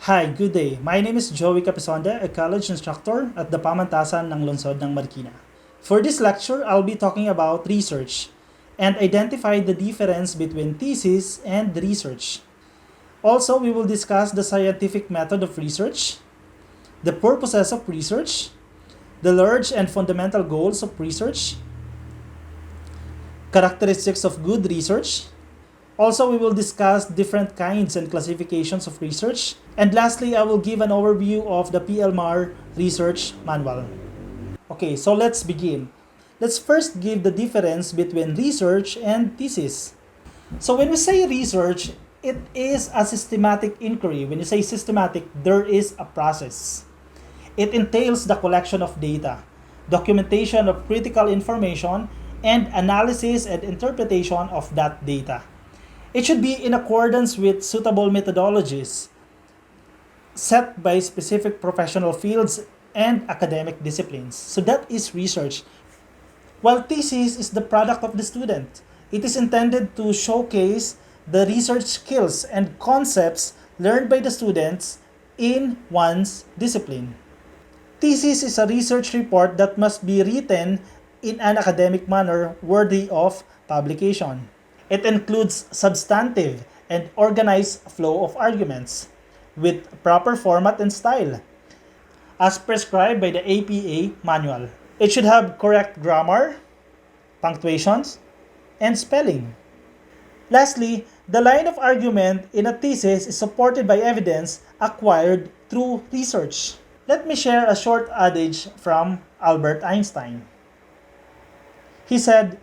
Hi, good day. My name is Joey Capisonde, a college instructor at the Pamantasan ng Lungsod ng Marikina. For this lecture, I'll be talking about research and identify the difference between thesis and research. Also, we will discuss the scientific method of research, the purposes of research, the large and fundamental goals of research, characteristics of good research. Also, we will discuss different kinds and classifications of research. And lastly, I will give an overview of the PLMAR Research Manual. Okay, so let's begin. Let's first give the difference between research and thesis. So when we say research, it is a systematic inquiry. When you say systematic, there is a process. It entails the collection of data, documentation of critical information, and analysis and interpretation of that data. It should be in accordance with suitable methodologies set by specific professional fields and academic disciplines. So that is research. While thesis is the product of the student, it is intended to showcase the research skills and concepts learned by the students in one's discipline. Thesis is a research report that must be written in an academic manner worthy of publication. It includes substantive and organized flow of arguments with proper format and style as prescribed by the APA manual. It should have correct grammar, punctuations, and spelling. Lastly, the line of argument in a thesis is supported by evidence acquired through research. Let me share a short adage from Albert Einstein. He said,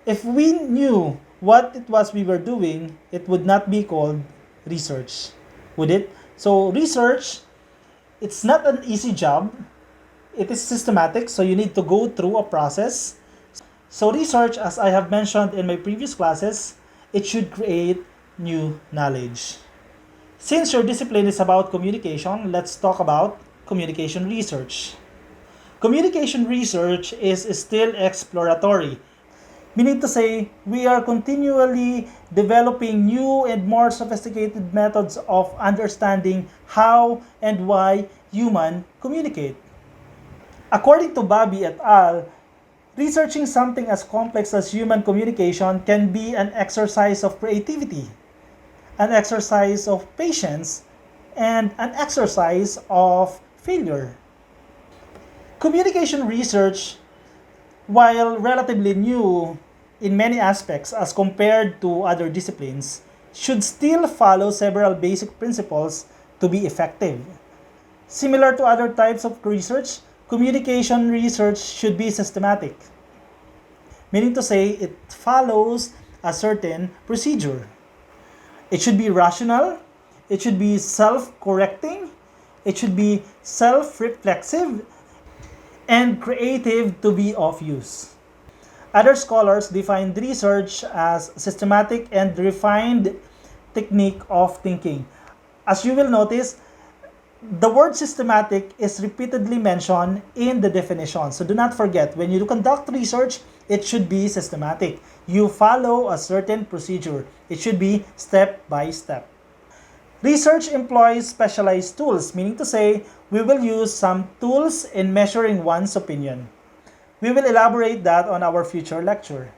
"If we knew what it was we were doing, it would not be called research." Would it? So research, it's not an easy job. It is systematic, so you need to go through a process. So research, as I have mentioned in my previous classes, it should create new knowledge. Since your discipline is about communication, let's talk about communication research. Communication research is still exploratory, meaning to say we are continually developing new and more sophisticated methods of understanding how and why humans communicate. According to Bobby et al., researching something as complex as human communication can be an exercise of creativity, an exercise of patience, and an exercise of failure. Communication research, while relatively new in many aspects as compared to other disciplines, should still follow several basic principles to be effective. Similar to other types of research, communication research should be systematic, meaning to say it follows a certain procedure. It should be rational, it should be self-correcting, it should be self-reflexive, and creative to be of use. Other scholars define research as systematic and refined technique of thinking. As you will notice, the word systematic is repeatedly mentioned in the definition. So do not forget, when you conduct research, it should be systematic. You follow a certain procedure. It should be step by step. Research employs specialized tools, meaning to say, we will use some tools in measuring one's opinion. We will elaborate that on our future lecture.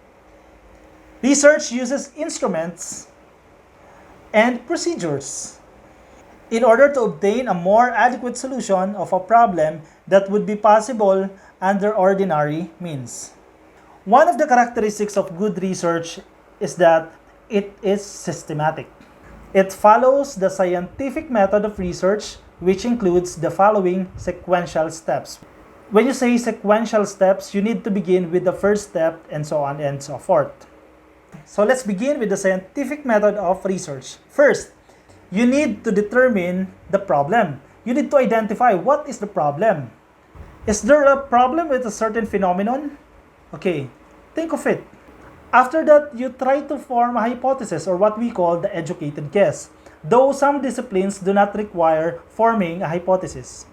Research uses instruments and procedures in order to obtain a more adequate solution of a problem that would be possible under ordinary means. One of the characteristics of good research is that it is systematic. It follows the scientific method of research, which includes the following sequential steps. When you say sequential steps, you need to begin with the first step and so on and so forth. So let's begin with the scientific method of research. First, you need to determine the problem. You need to identify what is the problem. Is there a problem with a certain phenomenon? Okay, think of it. After that, you try to form a hypothesis or what we call the educated guess, though some disciplines do not require forming a hypothesis.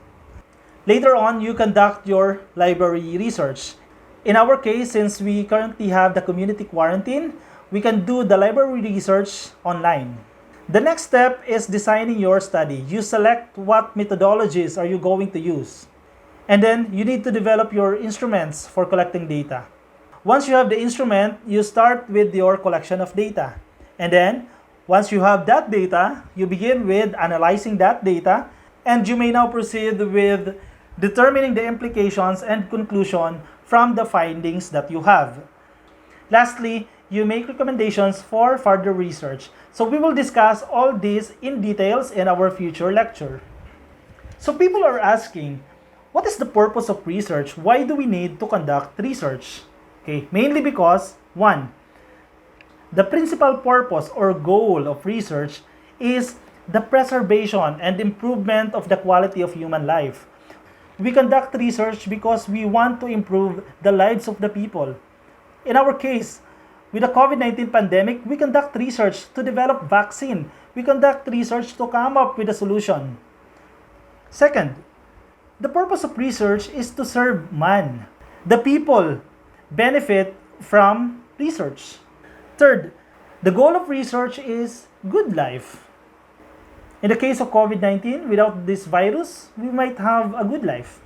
Later on, you conduct your library research. In our case, since we currently have the community quarantine, we can do the library research online. The next step is designing your study. You select what methodologies are you going to use. And then you need to develop your instruments for collecting data. Once you have the instrument, you start with your collection of data. And then, once you have that data, you begin with analyzing that data, and you may now proceed with determining the implications and conclusion from the findings that you have. Lastly, you make recommendations for further research. So we will discuss all these in details in our future lecture. So people are asking, what is the purpose of research? Why do we need to conduct research? Okay, mainly because, one, the principal purpose or goal of research is the preservation and improvement of the quality of human life. We conduct research because we want to improve the lives of the people. In our case, with the COVID-19 pandemic, we conduct research to develop vaccine. We conduct research to come up with a solution. Second, the purpose of research is to serve man. The people benefit from research. Third, the goal of research is good life. In the case of COVID-19, without this virus, we might have a good life.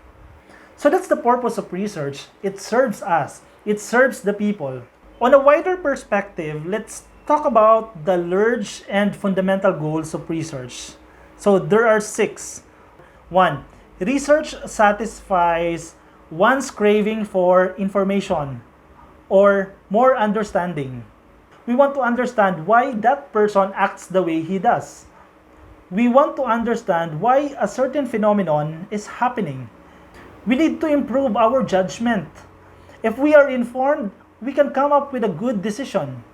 So that's the purpose of research. It serves us. It serves the people. On a wider perspective, let's talk about the large and fundamental goals of research. So there are 6. 1. Research satisfies one's craving for information or more understanding. We want to understand why that person acts the way he does. We want to understand why a certain phenomenon is happening. We need to improve our judgment. If we are informed, we can come up with a good decision.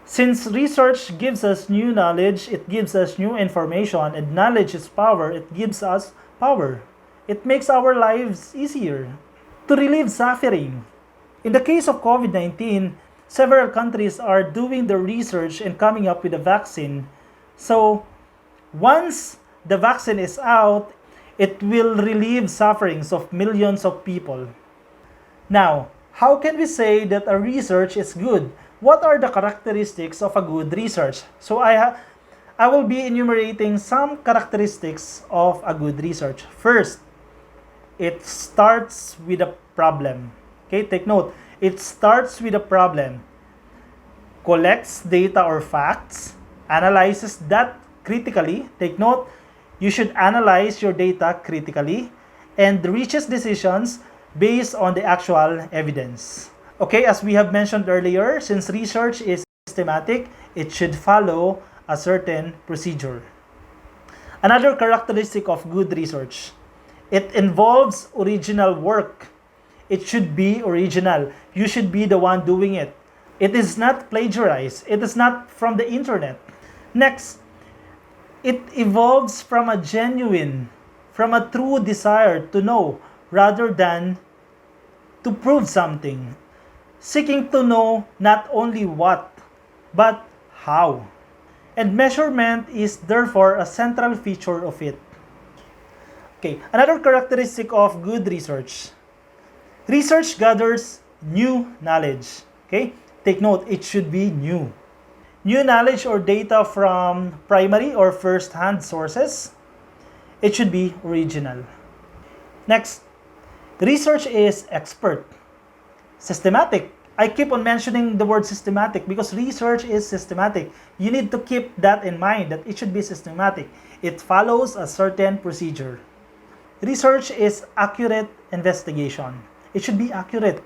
Since research gives us new knowledge, it gives us new information, and knowledge is power, it gives us power. It makes our lives easier to relieve suffering. In the case of COVID-19, several countries are doing the research and coming up with a vaccine. So, once the vaccine is out, it will relieve sufferings of millions of people. Now, how can we say that a research is good? What are the characteristics of a good research? So I will be enumerating some characteristics of a good research. First, it starts with a problem. Okay, take note. It starts with a problem. Collects data or facts, analyzes that critically. Take note, you should analyze your data critically and reaches decisions based on the actual evidence. Okay, as we have mentioned earlier, since research is systematic, it should follow a certain procedure. Another characteristic of good research, it involves original work. It should be original. You should be the one doing it. It is not plagiarized. It is not from the internet. Next, it evolves from a genuine, from a true desire to know rather than to prove something. Seeking to know not only what, but how. And measurement is therefore a central feature of it. Okay, another characteristic of good research. Research gathers new knowledge. Okay, take note, it should be new. New knowledge or data from primary or first-hand sources. It should be original. Next, research is expert. Systematic. I keep on mentioning the word systematic because research is systematic. You need to keep that in mind, that it should be systematic. It follows a certain procedure. Research is accurate investigation. It should be accurate.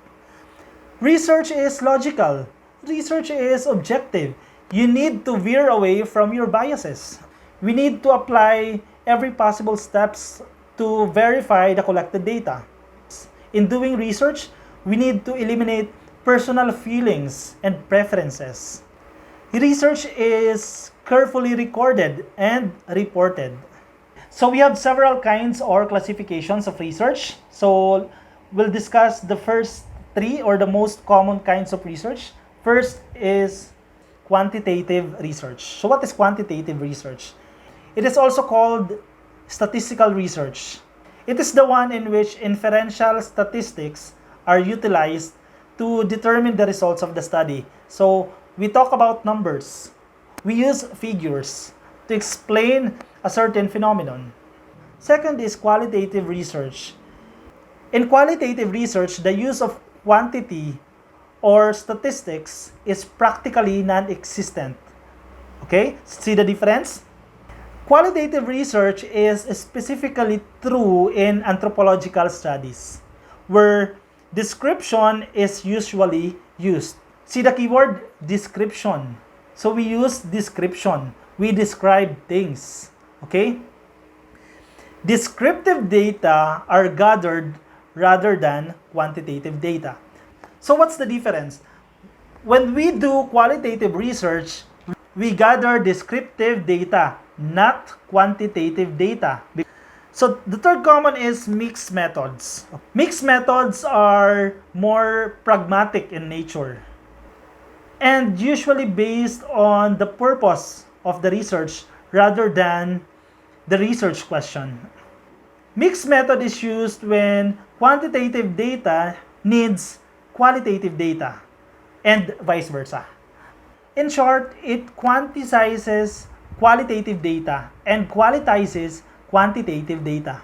Research is logical. Research is objective. You need to veer away from your biases. We need to apply every possible steps to verify the collected data. In doing research, we need to eliminate personal feelings and preferences. Research is carefully recorded and reported. So we have several kinds or classifications of research. So we'll discuss the first 3 or the most common kinds of research. First is quantitative research. So what is quantitative research? It is also called statistical research. It is the one in which inferential statistics are utilized to determine the results of the study. So we talk about numbers. We use figures to explain a certain phenomenon. Second is qualitative research. In qualitative research, the use of quantity or statistics is practically non-existent. Okay? See the difference? Qualitative research is specifically true in anthropological studies, where description is usually used. See the keyword? Description. So we use description. We describe things. Okay? Descriptive data are gathered rather than quantitative data. So what's the difference? When we do qualitative research, we gather descriptive data, not quantitative data. So the third common is mixed methods. Mixed methods are more pragmatic in nature and usually based on the purpose of the research rather than the research question. Mixed method is used when quantitative data needs qualitative data and vice versa. In short, it quantizes qualitative data and qualitizes quantitative data.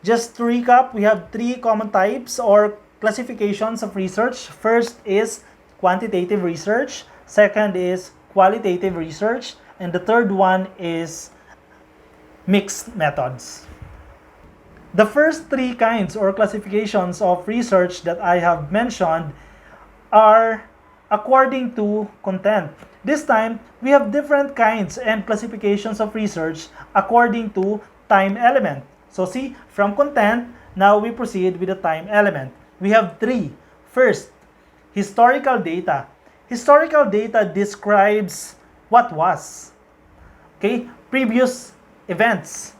Just to recap, we have three common types or classifications of research. First is quantitative research, second is qualitative research, and the third one is mixed methods. The first three kinds or classifications of research that I have mentioned are according to content. This time, we have different kinds and classifications of research according to time element. So see, from content, now we proceed with the time element. We have three. First, historical data. Historical data describes what was. Okay, previous events.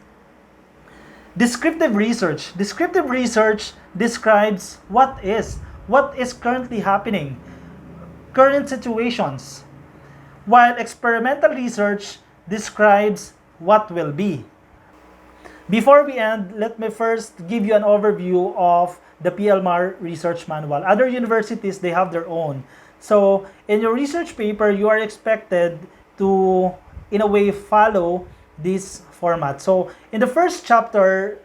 Descriptive research. Descriptive research describes what is currently happening, current situations, while experimental research describes what will be. Before we end, let me first give you an overview of the PLMAR research manual. Other universities, they have their own. So in your research paper, you are expected to, in a way, follow this format. So in the first chapter,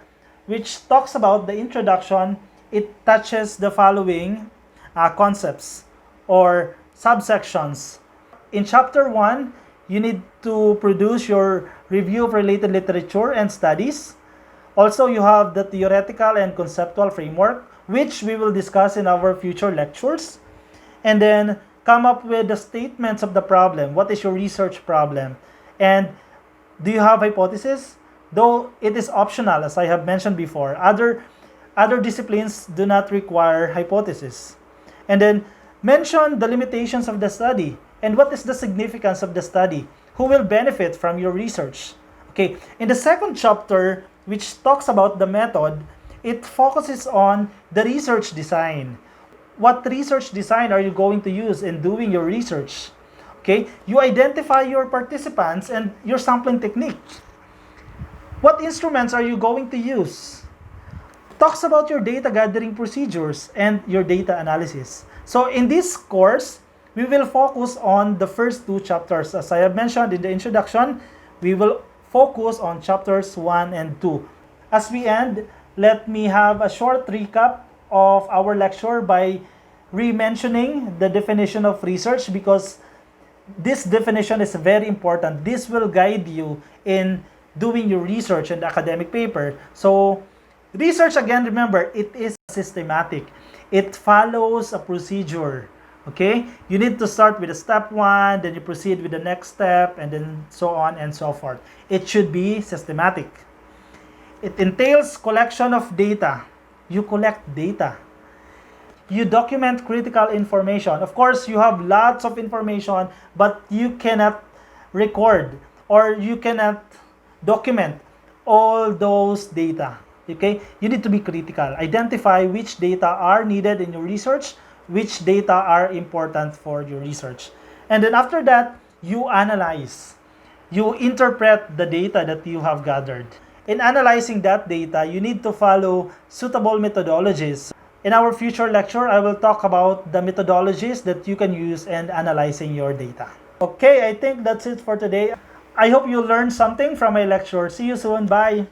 which talks about the introduction, it touches the following concepts or subsections. In chapter 1, you need to produce your review of related literature and studies. Also, you have the theoretical and conceptual framework, which we will discuss in our future lectures. And then come up with the statements of the problem. What is your research problem? And do you have hypothesis? Though it is optional, as I have mentioned before. Other disciplines do not require hypothesis. And then mention the limitations of the study and what is the significance of the study. Who will benefit from your research? Okay, in the second chapter, which talks about the method, it focuses on the research design. What research design are you going to use in doing your research? Okay, you identify your participants and your sampling technique. What instruments are you going to use? Talks about your data gathering procedures and your data analysis. So in this course, we will focus on the first two chapters. As I have mentioned in the introduction, we will focus on chapters 1 and 2. As we end, let me have a short recap of our lecture by re-mentioning the definition of research, because this definition is very important. This will guide you in doing your research and academic paper. So research, again, remember, it is systematic. It follows a procedure. Okay? You need to start with a step 1, then you proceed with the next step, and then so on and so forth. It should be systematic. It entails collection of data. You collect data. You document critical information. Of course, you have lots of information, but you cannot record or you cannot document all those data. Okay? You need to be critical. Identify which data are needed in your research, which data are important for your research. And then after that, you analyze. You interpret the data that you have gathered. In analyzing that data, you need to follow suitable methodologies. In our future lecture, I will talk about the methodologies that you can use in analyzing your data. Okay, I think that's it for today. I hope you learned something from my lecture. See you soon. Bye.